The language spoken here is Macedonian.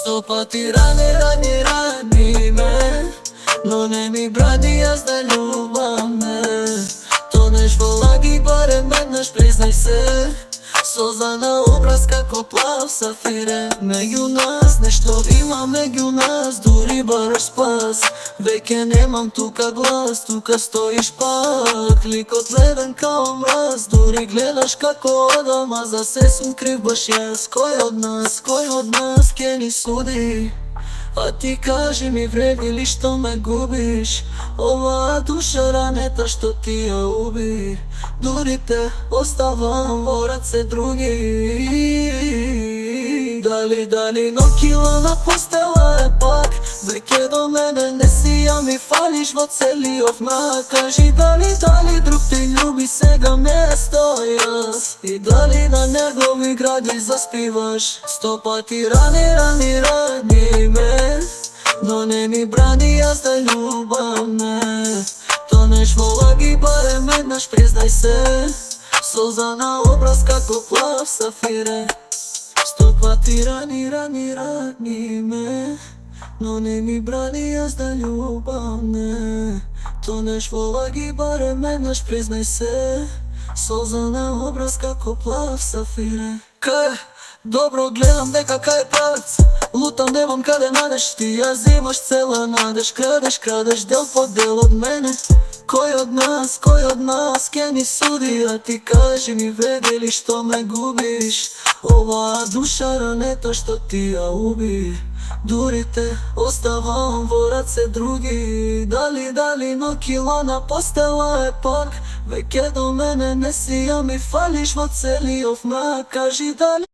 Сто пати рани ме, но не ми брани јас да љубам ме. Тонеш во лаги барем еднаш, признај се. Созана образ како плав сафире. Меѓу нас нешто има, меѓу нас дури бараш спас. Веќе немам тука глас, тука стоиш пак. Ликот леден као мраз, дури гледаш како одам, а за се сум крив баш јас. Кој од нас ке ни суди? А ти кажи ми, вреди ли што ме губиш? Оваа душа ранета што ти ја уби. Дури те оставам во раце други. Дали нокила на постела е пак. Веќе до мене не си, а ми фалиш во целиот мрак. Кажи дали друг те љуби сега место јас. И дали на негови гради заспиваш. Сто пати рани ме, но не ми брани јас да љубам ме. Тонеш во лаги барем еднаш, признај се. Созана образ како плав сафире. Сто пати рани ме, но не ми брани јас да љубам ме. Тонеш во лаги барем еднаш, признај се. Созана образ како плав сафире. Кај, добро гледам дека кај правец. Лутам, немам каде надеш, ти ја зимаш цела надеж. Крадеш дел по дел од мене. Кој од нас ке ни суди? А ти кажи ми, вреди ли што ме губиш? Оваа душа ранета што ти ја уби. Дури те оставам во раце други. Дали нокила на постела е пак. Веќе до мене не си, а ми фалиш во целиот мрак. Кажи дали